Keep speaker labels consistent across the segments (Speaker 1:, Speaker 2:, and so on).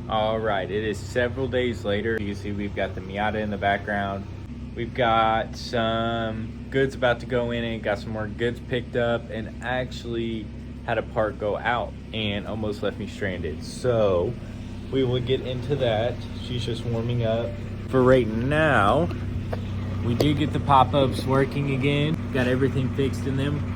Speaker 1: All right, it is several days later. You can see we've got the Miata in the background. We've got some goods about to go in it, got some more goods picked up, and actually had a part go out and almost left me stranded. So we will get into that. She's just warming up. For right now, we did get the pop-ups working again. Got everything fixed in them.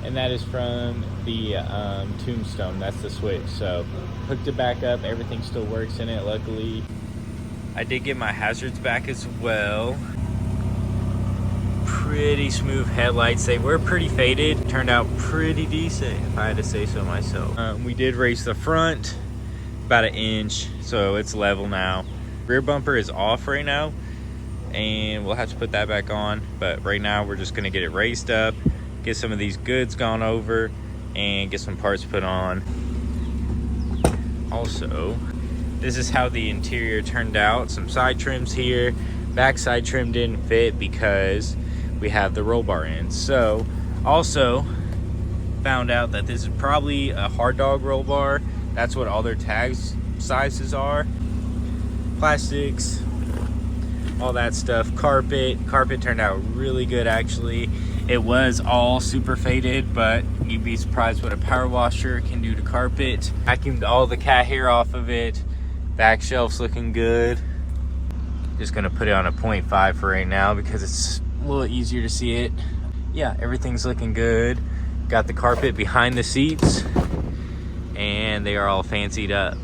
Speaker 1: And that is from the tombstone. That's the switch. So hooked it back up, everything still works in it, luckily. I did get my hazards back as well. Pretty smooth headlights. They were pretty faded, turned out pretty decent if I had to say so myself. We did raise the front about 1 inch, so it's level now. Rear bumper is off right now, and we'll have to put that back on, but right now we're just gonna get it raised up, get some of these goods gone over, and get some parts put on. Also, this is how the interior turned out. Some side trims here. Back side trim didn't fit because we have the roll bar in. So, also found out that this is probably a hard dog roll bar. That's what all their tags sizes are. Plastics, all that stuff. Carpet turned out really good actually. It was all super faded, but you'd be surprised what a power washer can do to carpet. Vacuumed all the cat hair off of it. Back shelf's looking good. Just gonna put it on a 0.5 for right now because it's a little easier to see it. Yeah, everything's looking good. Got the carpet behind the seats and they are all fancied up.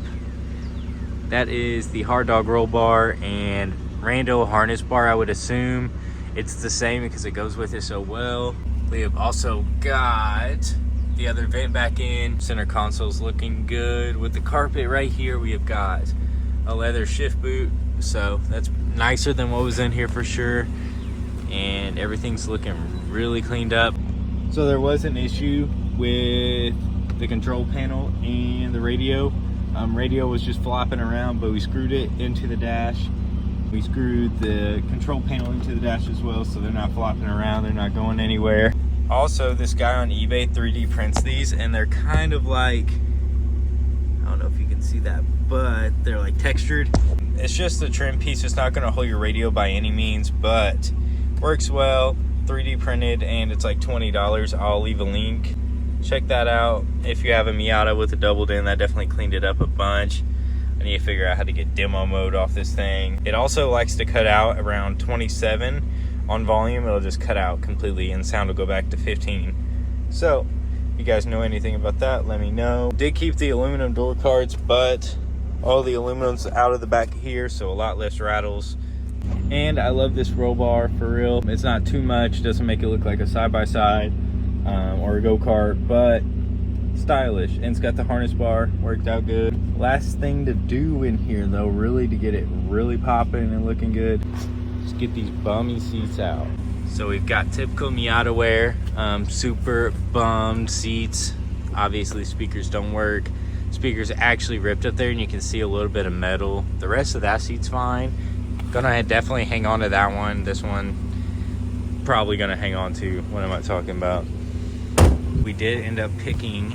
Speaker 1: That is the hard dog roll bar and rando harness bar. I would assume it's the same because it goes with it so well. We have also got the other vent back in. Center console's looking good. With the carpet right here, we have got a leather shift boot. So that's nicer than what was in here for sure. And everything's looking really cleaned up. So there was an issue with the control panel and the radio. Radio was just flopping around, but we screwed it into the dash. We screwed the control panel into the dash as well, so they're not flopping around, they're not going anywhere. Also, this guy on eBay 3D prints these, and they're kind of like, I don't know if you can see that, but they're like textured. It's just a trim piece. It's not gonna hold your radio by any means, but works well, 3D printed, and it's like $20. I'll leave a link. Check that out. If you have a Miata with a double din, that definitely cleaned it up a bunch. I need to figure out how to get demo mode off this thing. It also likes to cut out around 27 on volume. It'll just cut out completely and sound will go back to 15. So, if you guys know anything about that, let me know. Did keep the aluminum door cards, but all the aluminum's out of the back here, so a lot less rattles. And I love this roll bar for real. It's not too much, doesn't make it look like a side-by-side or a go-kart, but stylish. And it's got the harness bar, worked out good. Last thing to do in here though, really to get it really popping and looking good, just get these bummy seats out. So we've got typical Miata wear, super bummed seats. Obviously speakers don't work. Speakers actually ripped up there and you can see a little bit of metal. The rest of that seat's fine. Gonna definitely hang on to that one. This one probably gonna hang on to. What am I talking about? We did end up picking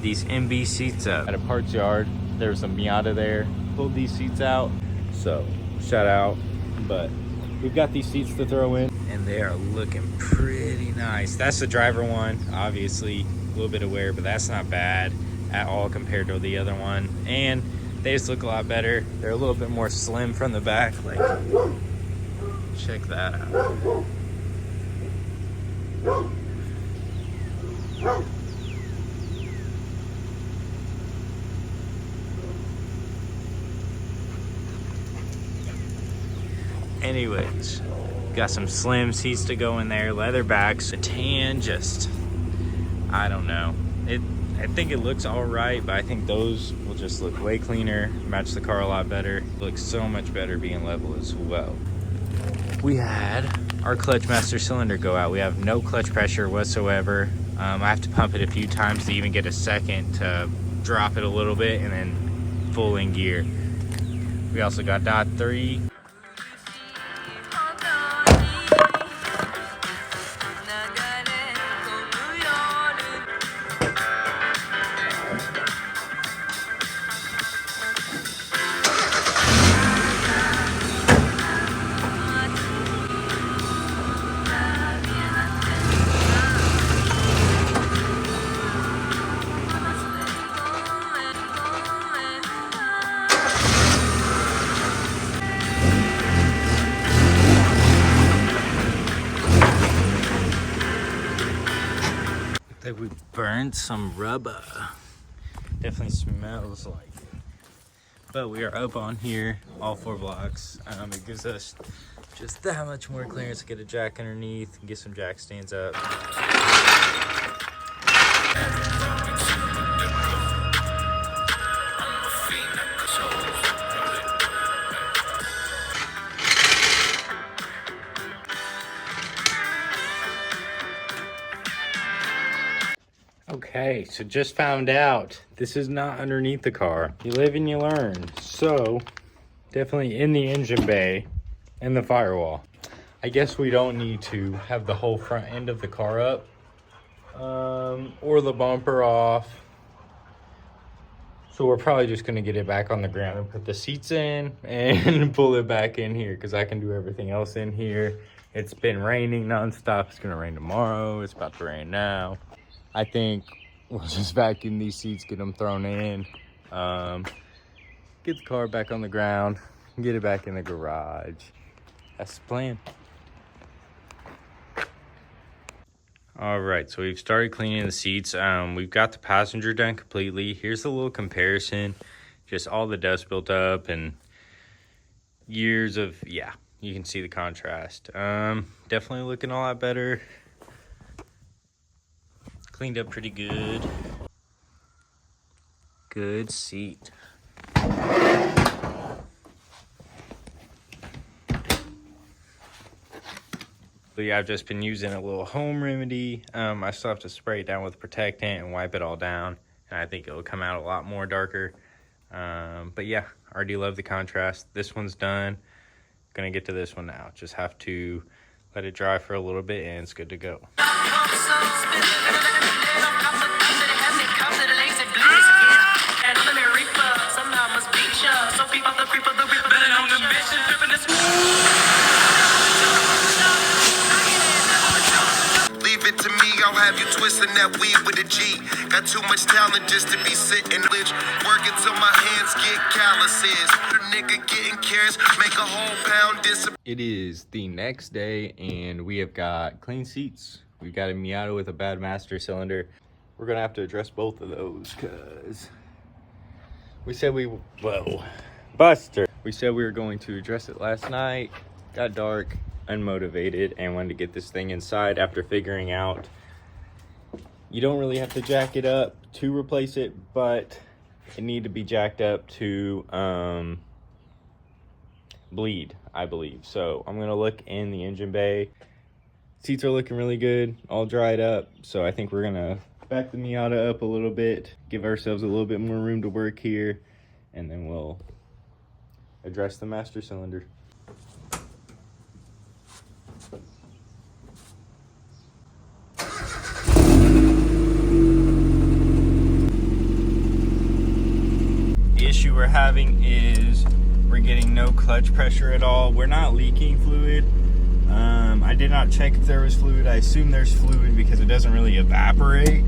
Speaker 1: these MB seats up at a parts yard. There was a Miata there. Pulled these seats out, so shout out. But we've got these seats to throw in and they are looking pretty nice. That's the driver one, obviously a little bit of wear, but that's not bad at all compared to the other one. And they just look a lot better. They're a little bit more slim from the back. Like, check that out. Anyways, got some slim seats to go in there, leather backs, a tan, just, I don't know. I think it looks all right, but I think those will just look way cleaner, match the car a lot better. Looks so much better being level as well. We had our clutch master cylinder go out. We have no clutch pressure whatsoever. I have to pump it a few times to even get a second to drop it a little bit and then full in gear. We also got dot 3. Like we burned some rubber. Definitely smells like it. But we are up on here, all 4 blocks. It gives us just that much more clearance to get a jack underneath and get some jack stands up. Okay, so just found out this is not underneath the car. You live and you learn. So definitely in the engine bay and the firewall. I guess we don't need to have the whole front end of the car up or the bumper off. So we're probably just gonna get it back on the ground and put the seats in and pull it back in here because I can do everything else in here. It's been raining nonstop. It's gonna rain tomorrow. It's about to rain now. I think we'll just vacuum these seats, get them thrown in, get the car back on the ground, and get it back in the garage. That's the plan. All right, so we've started cleaning the seats. We've got the passenger done completely. Here's a little comparison. Just all the dust built up and years of, yeah, you can see the contrast. Definitely looking a lot better. Cleaned up pretty good. Good seat. But yeah, I've just been using a little home remedy. I still have to spray it down with protectant and wipe it all down. And I think it'll come out a lot more darker. But yeah, already love the contrast. This one's done. Gonna get to this one now. Just have to let it dry for a little bit and it's good to go.
Speaker 2: Leave it to me, I'll have you twisting that weed with a G. Got too much talent just to be sitting, bitch. Working till my hands get calluses. Nigga getting carrots, make a whole pound disappear.
Speaker 1: It is the next day and we have got clean seats. We've got a Miata with a bad master cylinder. We're gonna have to address both of those because we said we, whoa, Buster. We said we were going to address it last night. Got dark, unmotivated, and wanted to get this thing inside after figuring out you don't really have to jack it up to replace it, but it need to be jacked up to bleed, I believe. So I'm gonna look in the engine bay. Seats are looking really good, all dried up. So I think we're gonna back the Miata up a little bit, give ourselves a little bit more room to work here, and then we'll address the master cylinder. The issue we're having is we're getting no clutch pressure at all. We're not leaking fluid. I did not check if there was fluid. I assume there's fluid because it doesn't really evaporate.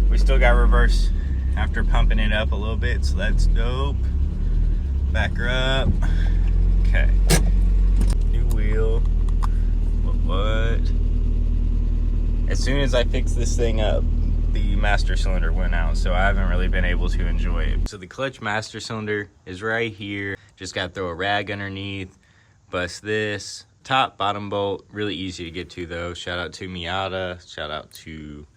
Speaker 1: We still got reverse after pumping it up a little bit, so that's dope. Back her up. Okay. New wheel. What? As soon as I fixed this thing up, the master cylinder went out, so I haven't really been able to enjoy it. So the clutch master cylinder is right here. Just got to throw a rag underneath, bust this. Top, bottom bolt, really easy to get to though. Shout out to Miata, shout out to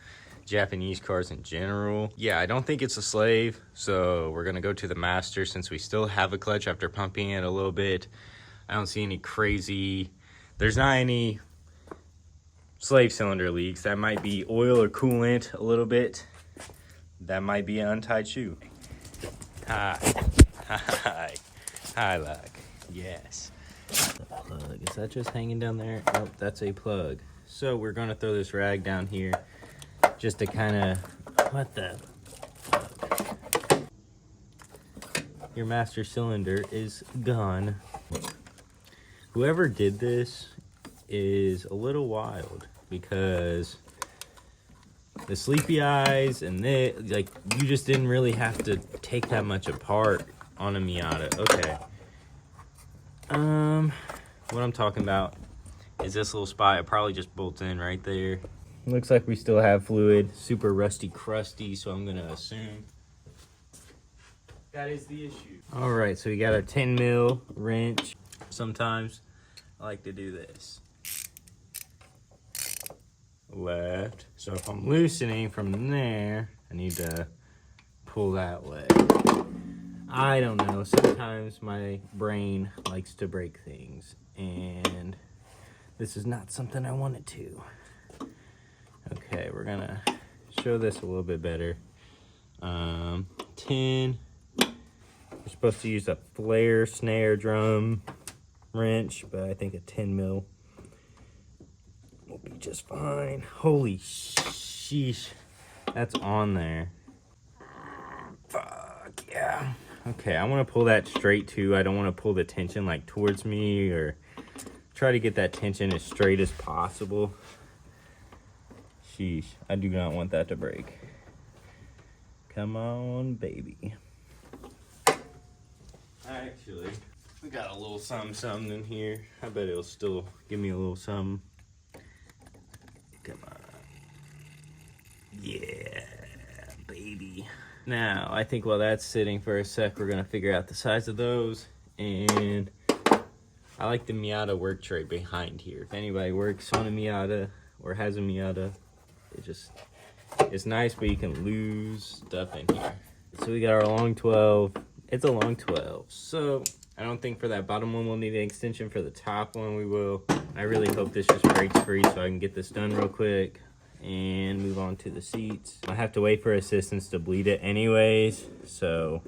Speaker 1: Japanese cars in general. Yeah, I don't think it's a slave, so we're gonna go to the master since we still have a clutch after pumping it a little bit. I don't see any crazy There's not any slave cylinder leaks. That might be oil or coolant a little bit. That might be an untied shoe. Hi, luck. Yes. Plug. Is that just hanging down there? Nope, that's a plug. So we're gonna throw this rag down here just to kind of, what the fuck? Your master cylinder is gone. Whoever did this is a little wild, because the sleepy eyes and like, you just didn't really have to take that much apart on a Miata. Okay. What I'm talking about is this little spot. It probably just bolts in right there. Looks like we still have fluid. Super rusty crusty, so I'm gonna assume that is the issue. All right, so we got a 10 mil wrench. Sometimes I like to do this. Left. So if I'm loosening from there, I need to pull that way. I don't know. Sometimes my brain likes to break things, and this is not something I wanted to. Okay, we're gonna show this a little bit better. 10. We're supposed to use a flare snare drum wrench, but I think a 10 mil will be just fine. Holy sheesh, that's on there. Fuck yeah. Okay, I want to pull that straight too. I don't want to pull the tension like towards me, or try to get that tension as straight as possible. Sheesh, I do not want that to break. Come on, baby. Actually, we got a little something in here. I bet it'll still give me a little something. Come on. Yeah, baby. Now, I think while that's sitting for a sec, we're gonna figure out the size of those. And I like the Miata work tray behind here. If anybody works on a Miata or has a Miata, it's nice, but you can lose stuff in here. So we got our long 12. It's a long 12. So I don't think for that bottom one we'll need an extension. For the top one we will. I really hope this just breaks free so I can get this done real quick and move on to the seats. I have to wait for assistance to bleed it anyways, so...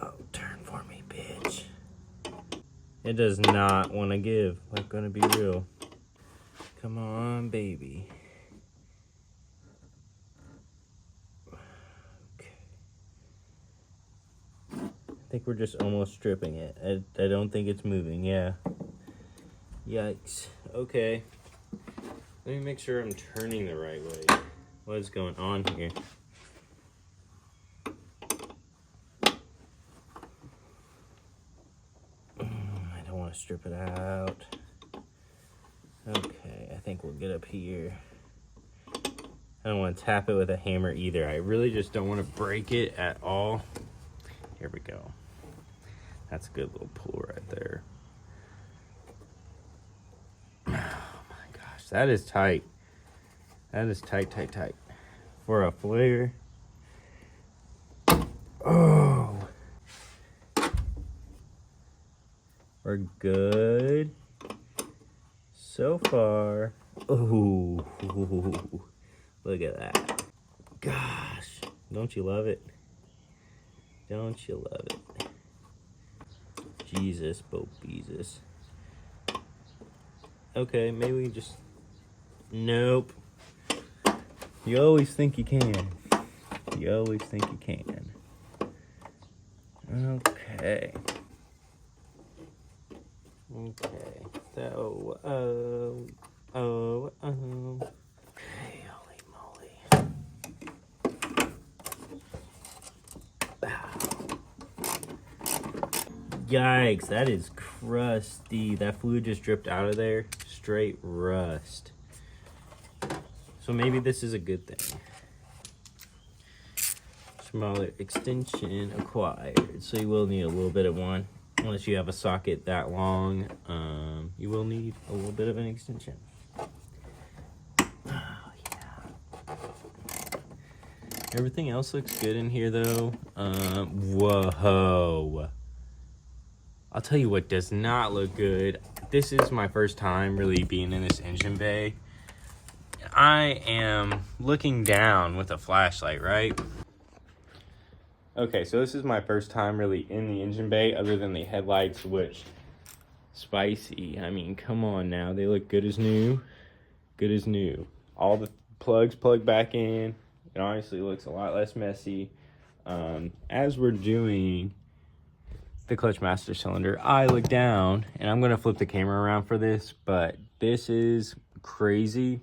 Speaker 1: Oh, turn for me, bitch. It does not want to give. I'm gonna be real. Come on, baby. Okay. I think we're just almost stripping it. I don't think it's moving, yeah. Yikes. Okay. Let me make sure I'm turning the right way. What is going on here? I don't want to strip it out. Okay, I think we'll get up here. I don't want to tap it with a hammer either. I really just don't want to break it at all. Here we go. That's a good little pull right there. That is tight. That is tight, tight, tight. For a flare. Oh. We're good. So far. Oh. Look at that. Gosh. Don't you love it? Don't you love it? Jesus, Bo Jesus. Okay, maybe we just... Nope. You always think you can. You always think you can. Okay. Okay. So, okay, holy moly. Yikes, that is crusty. That fluid just dripped out of there. Straight rust. So maybe this is a good thing. Smaller extension acquired. So you will need a little bit of one. Unless you have a socket that long, you will need a little bit of an extension. Oh, yeah. Everything else looks good in here, though. Whoa. I'll tell you what does not look good. this is my first time really being in this engine bay. I am looking down with a flashlight, right? Okay, so this is my first time really in the engine bay other than the headlights, which, spicy. I mean, come on now. They look good as new. Good as new. All the plugs plug back in. It honestly looks a lot less messy. As we're doing the clutch master cylinder, I look down, and I'm going to flip the camera around for this, but this is crazy.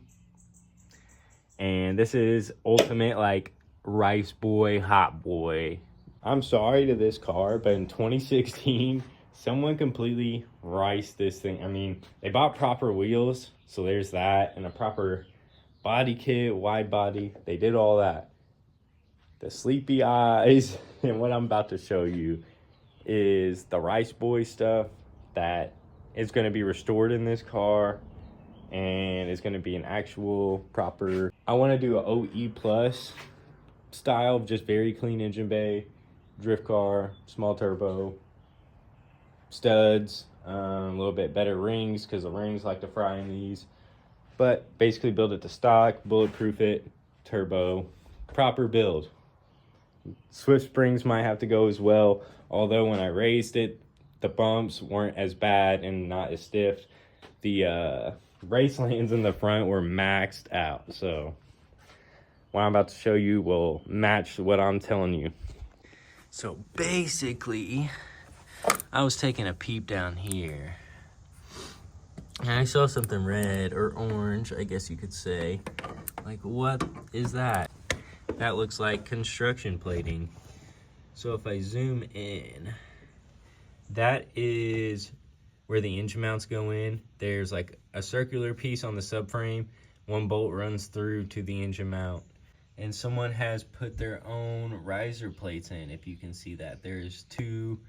Speaker 1: And this is ultimate, like, rice boy, hot boy. I'm sorry to this car, but in 2016, someone completely riced this thing. I mean, they bought proper wheels, so there's that, and a proper body kit, wide body. They did all that. The sleepy eyes, and what I'm about to show you is the rice boy stuff that is going to be restored in this car, and it's going to be an actual proper, I want to do an OE plus style, just very clean engine bay, drift car, small turbo, studs, a little bit better rings because the rings like to fry in these, but basically build it to stock, bulletproof it, turbo, proper build. Swift springs might have to go as well, although when I raised it, the bumps weren't as bad and not as stiff. The race lands in the front were maxed out, so what I'm about to show you will match what I'm telling you. So basically, I was taking a peep down here, and I saw something red or orange, I guess you could say. Like, what is that? That looks like construction plating. So if I zoom in, that is where the engine mounts go in. There's like a circular piece on the subframe. One bolt runs through to the engine mount. And someone has put their own riser plates in, if you can see that. There's two,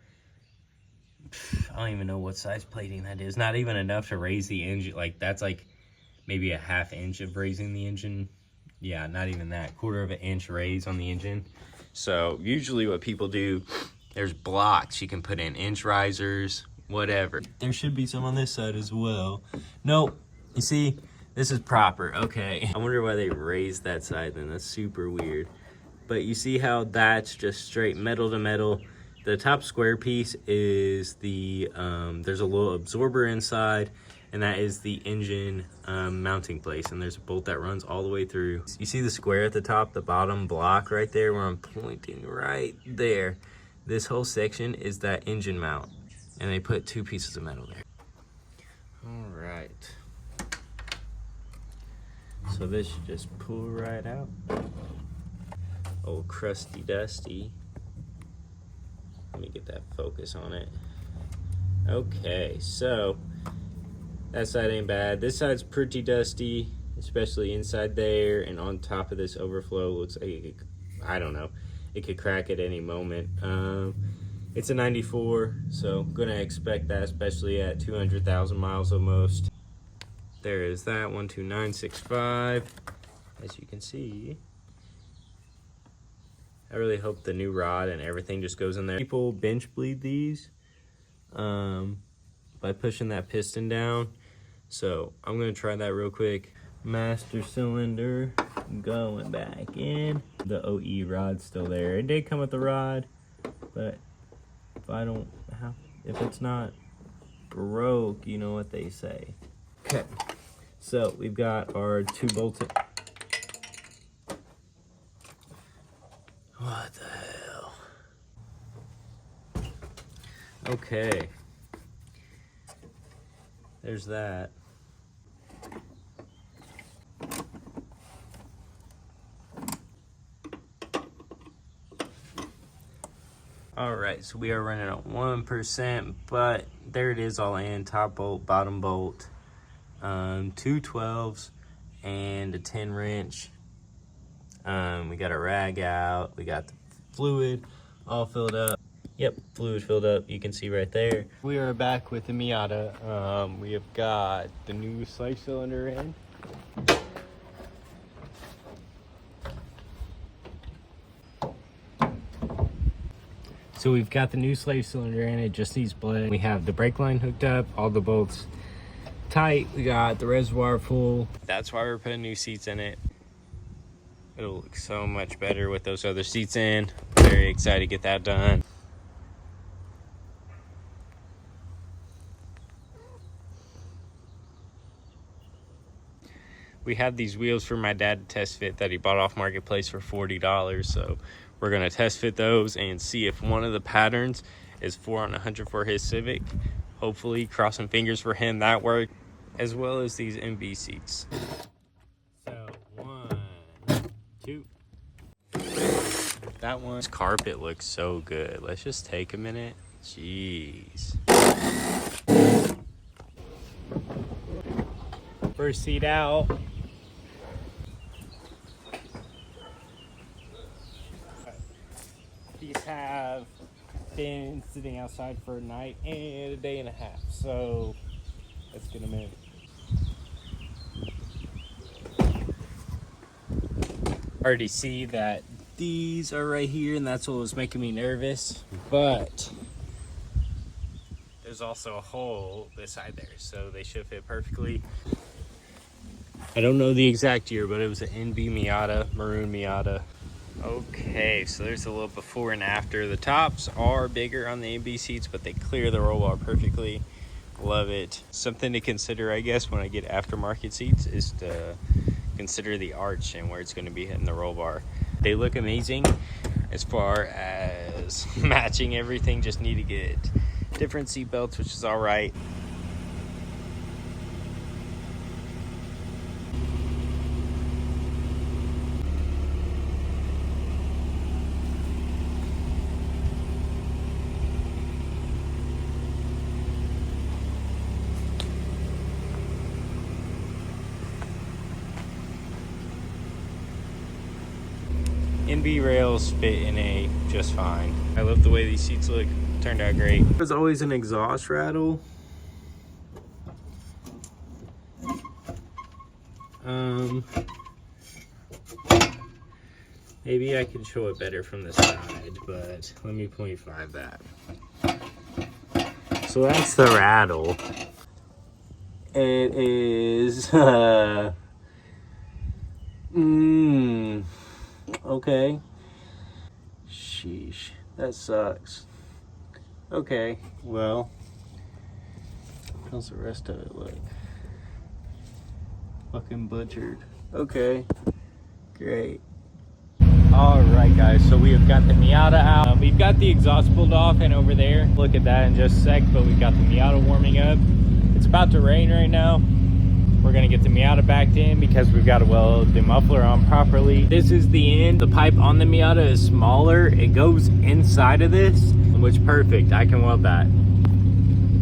Speaker 1: I don't even know what size plating that is. Not even enough to raise the engine. Like, that's like maybe a ½ inch of raising the engine. Yeah, not even that. 1/4 inch raise on the engine. So usually what people do, there's blocks you can put in, inch risers, whatever. There should be some on this side as well. Nope. You see? This is proper, okay. I wonder why they raised that side then, that's super weird. But you see how that's just straight metal to metal. The top square piece is the, there's a little absorber inside, and that is the engine mounting place. And there's a bolt that runs all the way through. You see the square at the top, the bottom block right there where I'm pointing right there. This whole section is that engine mount. And they put 2 pieces of metal there. All right. So this should just pull right out. Old crusty dusty. Let me get that focus on it. Okay, so that side ain't bad. This side's pretty dusty, especially inside there, and on top of this overflow looks like it could, I don't know, it could crack at any moment. It's a 94, so gonna expect that, especially at 200,000 miles almost. There is that, 12965. As you can see, I really hope the new rod and everything just goes in there. People bench bleed these by pushing that piston down. So I'm gonna try that real quick. Master cylinder going back in. The OE rod's still there. It did come with the rod, but if it's not broke, you know what they say. Okay, so we've got our 2 bolts. What the hell? Okay, there's that. All right, so we are running at 1%, but there it is all in, top bolt, bottom bolt, 2 12s and a 10 wrench. We got a rag out, we got the fluid all filled up. Yep, fluid filled up, you can see right there. We are back with the Miata. We have got the new slave cylinder in. So we've got the new slave cylinder in, it just needs blood. We have the brake line hooked up, all the bolts tight. We got the reservoir full. That's why we're putting new seats in it. It'll look so much better with those other seats in. Very excited to get that done. We have these wheels for my dad to test fit that he bought off Marketplace for $40. So we're gonna test fit those and see if one of the patterns is 4 on 100 for his Civic. Hopefully, crossing fingers for him, that worked. As well as these MB seats. So 1, 2. That one's carpet looks so good. Let's just take a minute. Jeez. First seat out. These have been sitting outside for a night and a day and a half, so let's get them in. Already see that these are right here, and that's what was making me nervous, but there's also a hole this side there, so they should fit perfectly. I don't know the exact year, but it was an NB Miata, maroon Miata. Okay, so there's a little before and after. The tops are bigger on the NB seats, but they clear the roll bar perfectly. Love it. Something to consider, I guess, when I get aftermarket seats is to consider the arch and where it's going to be hitting the roll bar. They look amazing as far as matching everything. Just need to get different seat belts, which is all right. NB rails fit in A just fine. I love the way these seats look. Turned out great. There's always an exhaust rattle. Maybe I can show it better from the side, but let me 0.5 that. So that's the rattle. It is okay. Sheesh, that sucks. Okay, well, how's the rest of it look? Fucking butchered. Okay, great. All right, guys, so we have got the Miata out. We've got the exhaust pulled off and over there. Look at that in just a sec, but we've got the Miata warming up. It's about to rain right now. We're gonna get the Miata backed in because we've got to weld the muffler on properly. This is the end. The pipe on the Miata is smaller. It goes inside of this, which perfect. I can weld that.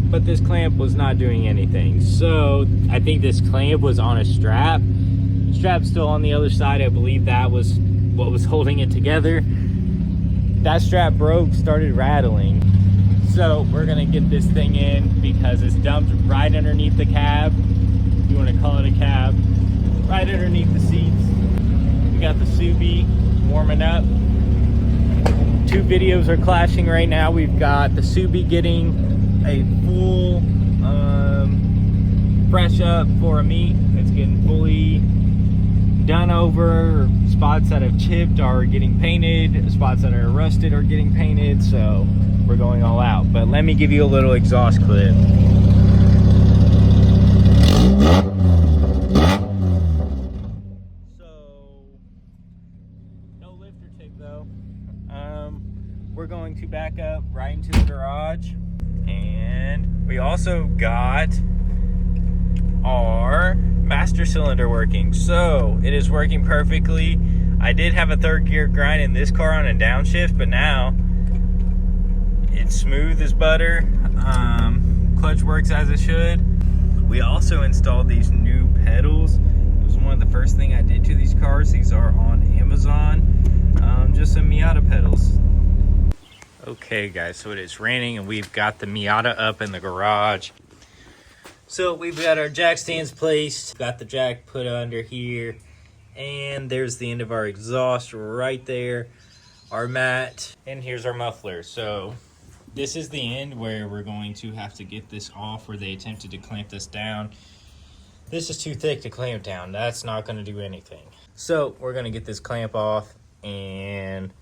Speaker 1: But this clamp was not doing anything. So I think this clamp was on a strap. Strap's still on the other side. I believe that was what was holding it together. That strap broke, started rattling. So we're gonna get this thing in because it's dumped right underneath the cab. If you want to call it a cab, right underneath the seats. We got the Subi warming up. Two videos are clashing right now. We've got the Subi getting a full fresh up for a meet. It's getting fully done over. Spots that have chipped are getting painted. Spots that are rusted are getting painted. So we're going all out. But let me give you a little exhaust clip. We're going to back up right into the garage, and we also got our master cylinder working. So it is working perfectly. I did have a third gear grind in this car on a downshift, but now it's smooth as butter. Clutch works as it should. We also installed these new pedals. It was one of the first things I did to these cars. These are on Amazon. Just some Miata pedals. Okay guys, so it is raining and we've got the Miata up in the garage. So we've got our jack stands placed, got the jack put under here, and there's the end of our exhaust right there, our mat, and here's our muffler. So this is the end where we're going to have to get this off, where they attempted to clamp this down. This is too thick to clamp down. That's not going to do anything. So we're going to get this clamp off and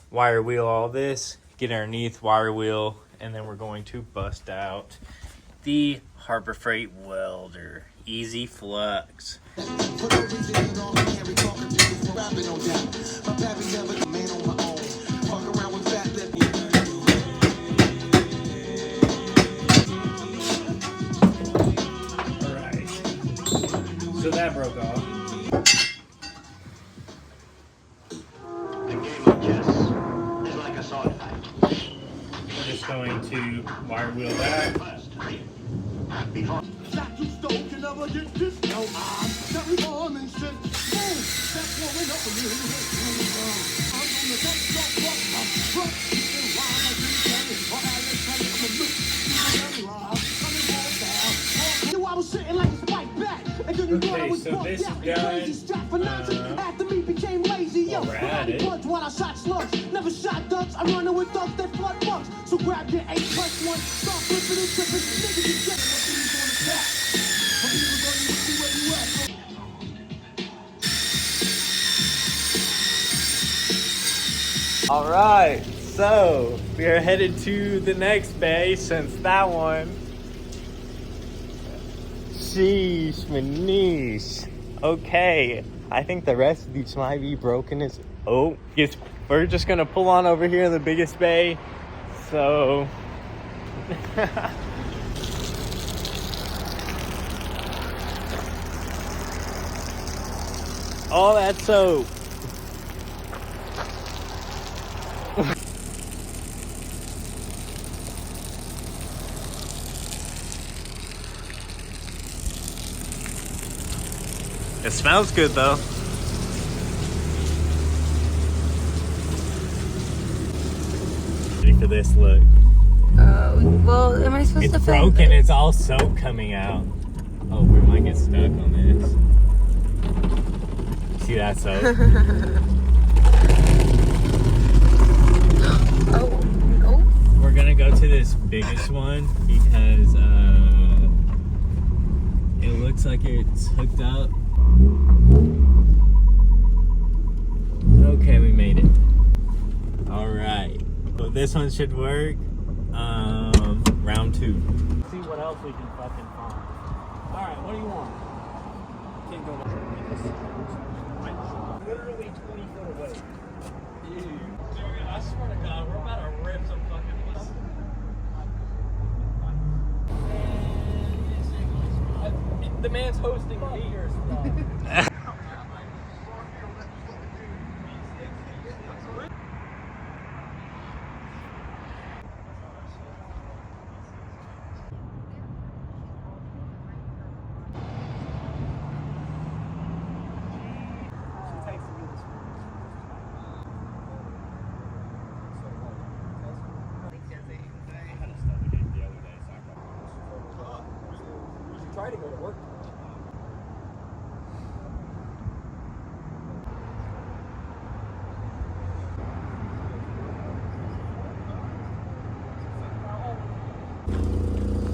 Speaker 1: wire wheel all this, get underneath, wire wheel, and then we're going to bust out the Harbor Freight welder. Easy flux. So that broke off.
Speaker 3: The game of chess is like a sword fight.
Speaker 1: We're just going to wire wheel that.
Speaker 3: First, before.
Speaker 1: Okay, so this is done.
Speaker 4: After me became lazy, yo.
Speaker 1: We're at it.
Speaker 4: While I shot slugs, never shot ducks. I'm running with ducks that flood bucks. So grab your 8+1, start flipping and tripping. Niggas is just
Speaker 1: All right, so we are headed to the next bay since that one. Sheesh, manish. Okay, I think the rest of these might be broken as. Oh, yes, we're just gonna pull on over here in the biggest bay. So. All that soap. It smells good though. Ready for this look?
Speaker 5: Well, am I supposed
Speaker 1: It's
Speaker 5: to film
Speaker 1: broken,
Speaker 5: this?
Speaker 1: it's all soap coming out. Oh, we might get stuck on this. See that soap?
Speaker 5: Oh, oh.
Speaker 1: We're gonna go to this biggest one because it looks like it's hooked up. Okay, we made it. All right, so this one should work. Round 2. See what else we can fucking find. All right, what do you want? Can't go literally 20 foot away. Dude, I swear to God, we're about to rip some fucking pussy. The man's hosting me or stuff. Try to go to work.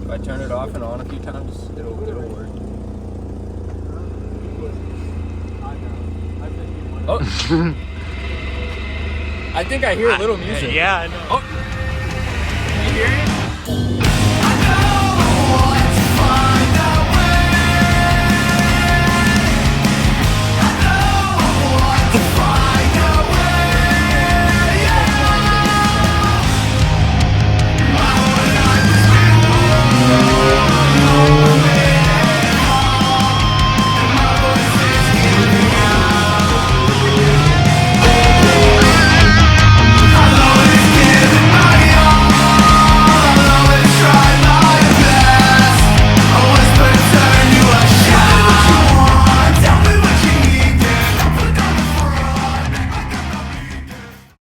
Speaker 6: If I turn it off and on a few times, it'll work. Oh, I think I hear a little music.
Speaker 1: Yeah, I know.
Speaker 6: Oh, you hear it?